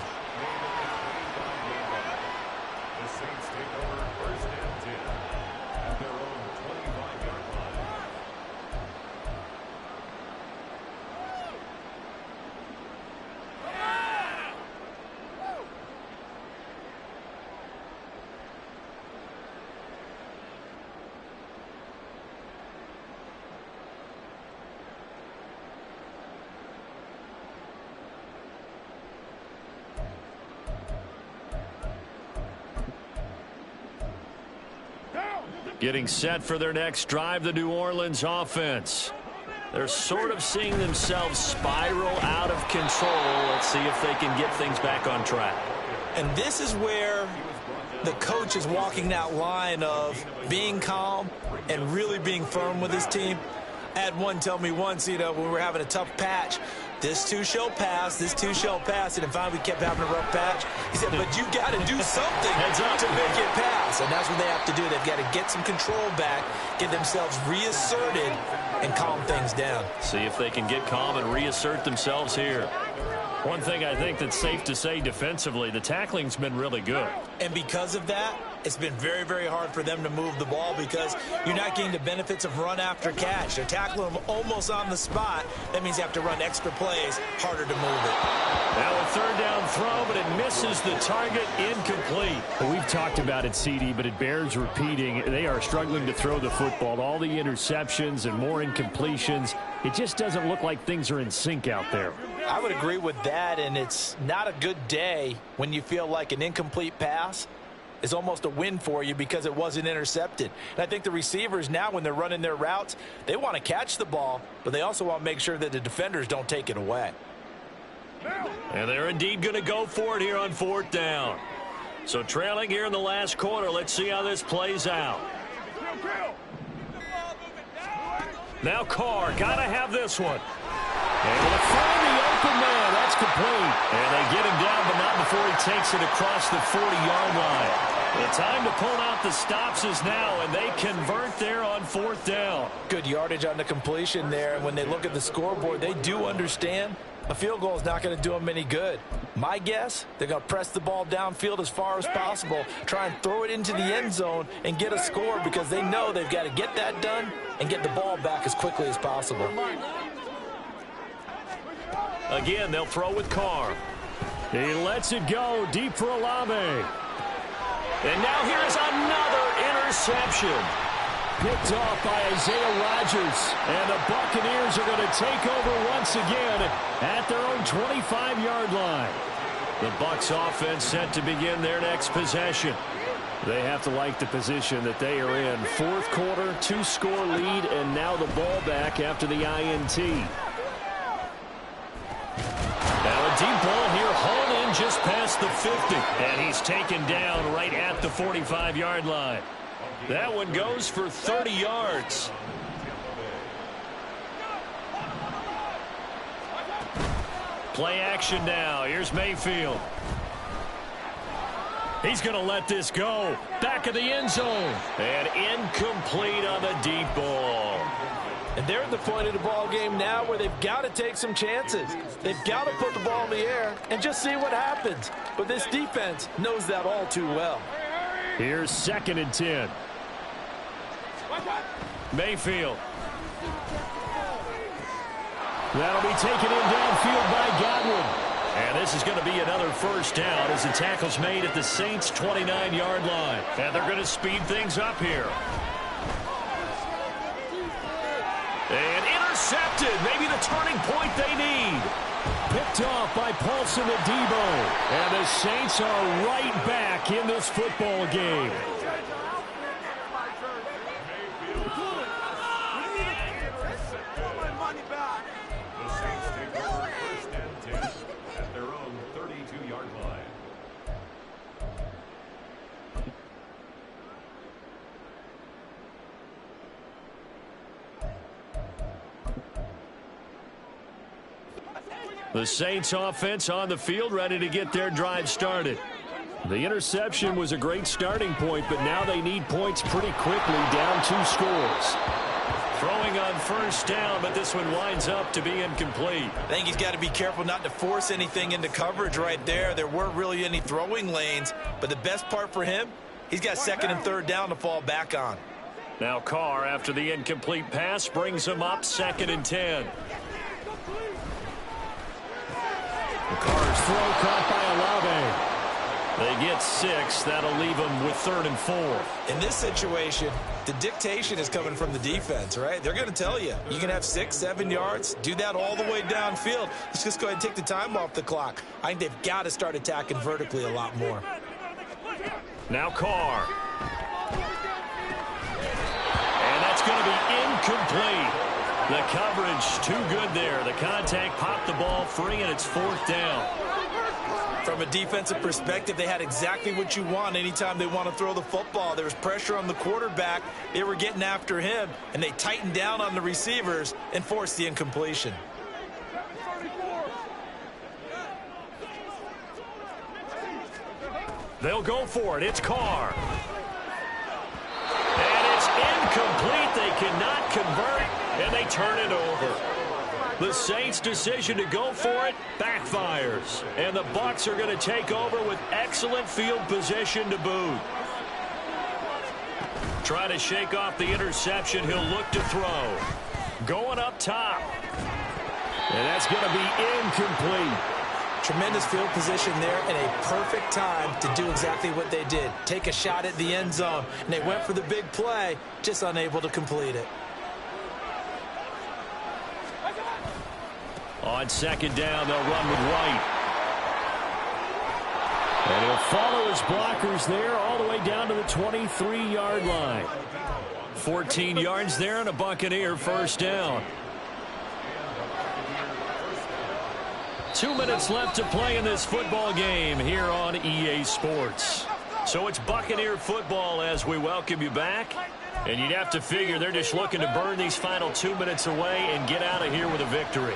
[SPEAKER 2] Getting set for their next drive, the New Orleans offense. They're sort of seeing themselves spiral out of control. Let's see if they can get things back on track.
[SPEAKER 3] And this is where the coach is walking that line of being calm and really being firm with his team. I had one tell me once, when we were having a tough patch, this too shall pass, this too shall pass, and finally we kept having a rough patch. He said, but you got to do something to make it pass, and that's what they have to do. They've got to get some control back, get themselves reasserted, and calm things down.
[SPEAKER 2] See if they can get calm and reassert themselves here. One thing I think that's safe to say defensively, the tackling's been really good.
[SPEAKER 3] And because of that, it's been very, very hard for them to move the ball because you're not getting the benefits of run after catch. They're tackling them almost on the spot. That means you have to run extra plays, harder to move it.
[SPEAKER 2] Now a third down throw, but it misses the target, incomplete.
[SPEAKER 1] Well, we've talked about it, CD, but it bears repeating. They are struggling to throw the football. All the interceptions and more incompletions. It just doesn't look like things are in sync out there.
[SPEAKER 3] I would agree with that, and it's not a good day when you feel like an incomplete pass is almost a win for you because it wasn't intercepted. And I think the receivers now, when they're running their routes, they want to catch the ball, but they also want to make sure that the defenders don't take it away.
[SPEAKER 2] And they're indeed going to go for it here on 4th down. So trailing here in the last quarter, let's see how this plays out. Now Carr, got to have this one. Able to find the open man. That's complete. And they get him down, but not before he takes it across the 40-yard line. The time to pull out the stops is now, and they convert there on 4th down.
[SPEAKER 3] Good yardage on the completion there, and when they look at the scoreboard, they do understand a field goal is not going to do them any good. My guess, they're going to press the ball downfield as far as possible, try and throw it into the end zone and get a score because they know they've got to get that done and get the ball back as quickly as possible.
[SPEAKER 2] Again, they'll throw with Carr.
[SPEAKER 1] He lets it go deep for Olave.
[SPEAKER 2] And now here's another interception.
[SPEAKER 1] Picked off by Isaiah Rodgers. And the Buccaneers are going to take over once again at their own 25-yard line.
[SPEAKER 2] The Bucs offense set to begin their next possession.
[SPEAKER 1] They have to like the position that they are in. 4th quarter, 2-score lead, and now the ball back after the INT.
[SPEAKER 2] Now a deep ball here, hauled in just past the 50. And he's taken down right at the 45-yard line. That one goes for 30 yards. Play action now. Here's Mayfield. He's going to let this go. Back of the end zone. And incomplete on the deep ball.
[SPEAKER 3] And they're at the point of the ball game now where they've got to take some chances. They've got to put the ball in the air and just see what happens. But this defense knows that all too well.
[SPEAKER 1] Here's 2nd and 10.
[SPEAKER 2] Mayfield.
[SPEAKER 1] That'll be taken in downfield by Godwin.
[SPEAKER 2] And this is going to be another first down as the tackle's made at the Saints' 29-yard line. And they're going to speed things up here. And intercepted. Maybe the turning point they need.
[SPEAKER 1] Picked off by Paulson Adebo. And the Saints are right back in this football game.
[SPEAKER 4] The Saints take over 1st and 10 at their own 32-yard line.
[SPEAKER 2] The Saints offense on the field, ready to get their drive started.
[SPEAKER 1] The interception was a great starting point, but now they need points pretty quickly, down 2 scores.
[SPEAKER 2] Throwing on first down, but this one winds up to be incomplete.
[SPEAKER 3] I think he's got to be careful not to force anything into coverage right there. There weren't really any throwing lanes, but the best part for him, he's got 2nd and 3rd down to fall back on.
[SPEAKER 2] Now Carr, after the incomplete pass, brings him up 2nd and 10.
[SPEAKER 1] Carr's throw caught by Olave.
[SPEAKER 2] They get 6. That'll leave them with 3rd and 4.
[SPEAKER 3] In this situation, the dictation is coming from the defense, right? They're going to tell you, you can have 6, 7 yards, do that all the way downfield. Let's just go ahead and take the time off the clock. I think they've got to start attacking vertically a lot more.
[SPEAKER 2] Now Carr. And that's going to be incomplete. The coverage too good there. The contact popped the ball free, and it's 4th down.
[SPEAKER 3] From a defensive perspective, they had exactly what you want anytime they want to throw the football. There was pressure on the quarterback. They were getting after him, and they tightened down on the receivers and forced the incompletion.
[SPEAKER 2] They'll go for it. It's Carr. And it's incomplete. They cannot convert, and they turn it over. The Saints' decision to go for it backfires. And the Bucs are going to take over with excellent field position to boot. Trying to shake off the interception. He'll look to throw. Going up top.
[SPEAKER 1] And that's going to be incomplete.
[SPEAKER 3] Tremendous field position there and a perfect time to do exactly what they did. Take a shot at the end zone. And they went for the big play, just unable to complete it.
[SPEAKER 2] On 2nd down, they'll run with White.
[SPEAKER 1] And he'll follow his blockers there all the way down to the 23-yard line.
[SPEAKER 2] 14 yards there and a Buccaneer 1st down. 2 minutes left to play in this football game here on EA Sports. So it's Buccaneer football as we welcome you back. And you'd have to figure they're just looking to burn these final 2 minutes away and get out of here with a victory.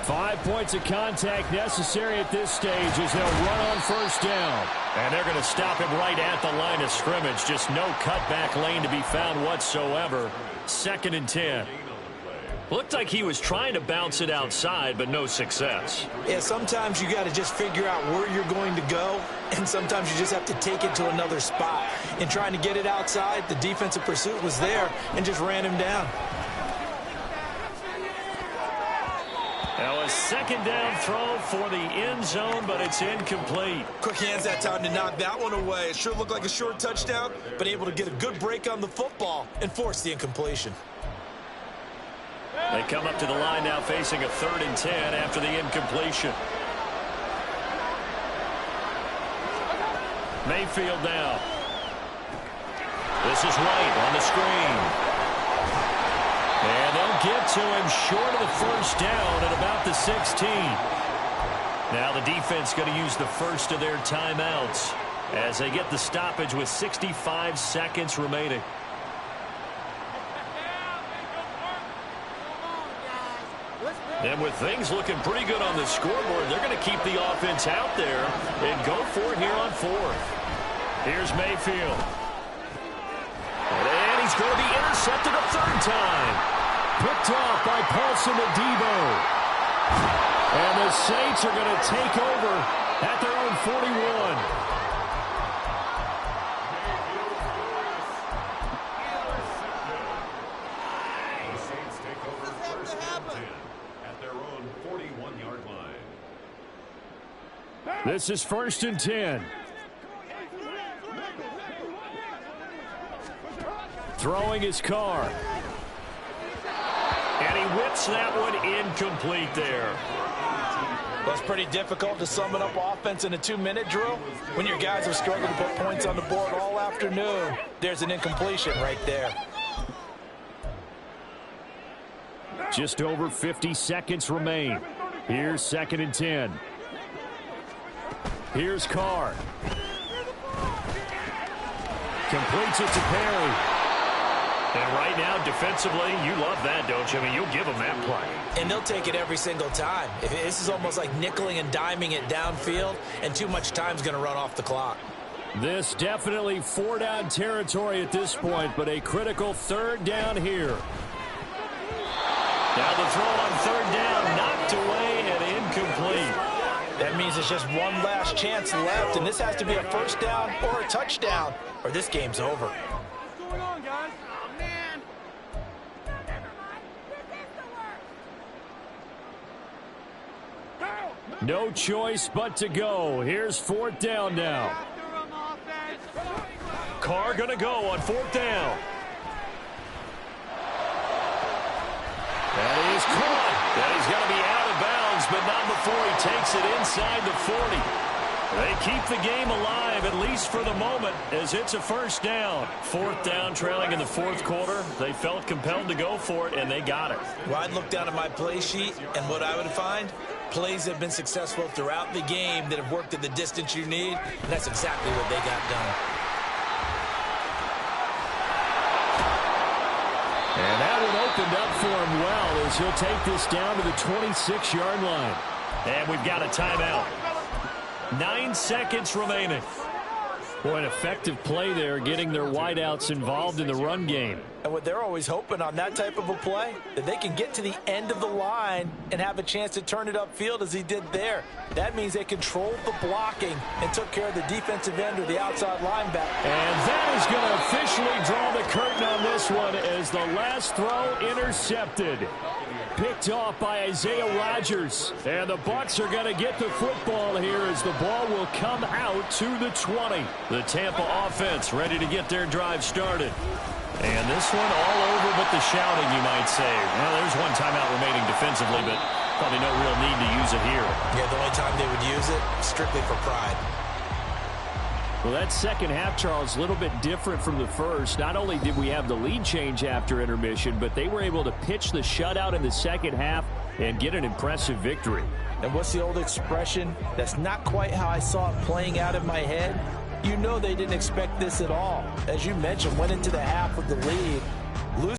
[SPEAKER 1] Five points of contact necessary at this stage as they'll run on 1st down.
[SPEAKER 2] And they're going to stop him right at the line of scrimmage. Just no cutback lane to be found whatsoever. 2nd and 10. Looked like he was trying to bounce it outside, but no success.
[SPEAKER 3] Yeah, sometimes you got to just figure out where you're going to go, and sometimes you just have to take it to another spot. In trying to get it outside, the defensive pursuit was there and just ran him down.
[SPEAKER 2] Now a 2nd down throw for the end zone, but it's incomplete.
[SPEAKER 3] Quick hands that time to knock that one away. It sure looked like a short touchdown, but able to get a good break on the football and force the incompletion.
[SPEAKER 2] They come up to the line now facing a 3rd and 10 after the incompletion. Mayfield now. This is White on the screen. And they'll get to him short of the 1st down at about the 16. Now the defense going to use the first of their timeouts as they get the stoppage with 65 seconds remaining. And with things looking pretty good on the scoreboard, they're going to keep the offense out there and go for it here on 4th. Here's Mayfield. And he's going to be intercepted a 3rd time.
[SPEAKER 1] Picked off by Paulson Adebo. And the Saints are going to take over at their own 41.
[SPEAKER 4] The Saints take over 1st and 10 at their own 41-yard line.
[SPEAKER 1] This is 1st and 10. Throwing his Carr.
[SPEAKER 2] And he whips that one incomplete there.
[SPEAKER 3] Well, it's pretty difficult to sum it up offense in a 2-minute drill when your guys are struggling to put points on the board all afternoon. There's an incompletion right there.
[SPEAKER 1] Just over 50 seconds remain. Here's 2nd and 10. Here's Carr. Completes it to Perry.
[SPEAKER 2] And right now, defensively, you love that, don't you? I mean, you'll give them that play.
[SPEAKER 3] And they'll take it every single time. This is almost like nickeling and diming it downfield, and too much time's going to run off the clock.
[SPEAKER 1] This definitely 4-down territory at this point, but a critical 3rd down here.
[SPEAKER 2] Now the throw on 3rd down, knocked away and incomplete.
[SPEAKER 3] That means it's just one last chance left, and this has to be a 1st down or a touchdown, or this game's over.
[SPEAKER 5] What's going on, guys? Oh, man.
[SPEAKER 1] No choice but to go. Here's 4th down now.
[SPEAKER 2] Carr going to go on 4th down.
[SPEAKER 1] That is caught.
[SPEAKER 2] That he's going to be out of bounds, but not before he takes it inside the 40. They keep the game alive, at least for the moment, as it's a 1st down. 4th down, trailing in the 4th quarter. They felt compelled to go for it, and they got it.
[SPEAKER 3] Well, I'd look down at my play sheet, and what I would find, plays have been successful throughout the game that have worked at the distance you need, and that's exactly what they got done.
[SPEAKER 1] And that one opened up for him well as he'll take this down to the 26-yard line.
[SPEAKER 2] And we've got a timeout. 9 seconds remaining.
[SPEAKER 1] Boy, an effective play there, getting their wideouts involved in the run game.
[SPEAKER 3] And what they're always hoping on that type of a play, that they can get to the end of the line and have a chance to turn it upfield as he did there. That means they controlled the blocking and took care of the defensive end or the outside linebacker.
[SPEAKER 1] And that is going to officially draw the curtain on this one as the last throw intercepted. Picked off by Isaiah Rodgers. And the Bucs are going to get the football here as the ball will come out to the 20.
[SPEAKER 2] The Tampa offense ready to get their drive started. And this one all over but the shouting, you might say. Well, there's one timeout remaining defensively, but probably no real need to use it here.
[SPEAKER 3] Yeah, the only time they would use it, strictly for pride.
[SPEAKER 1] Well, that second half, Charles, a little bit different from the first. Not only did we have the lead change after intermission, but they were able to pitch the shutout in the second half and get an impressive victory.
[SPEAKER 3] And what's the old expression? That's not quite how I saw it playing out in my head. You know they didn't expect this at all. As you mentioned, went into the half with the lead,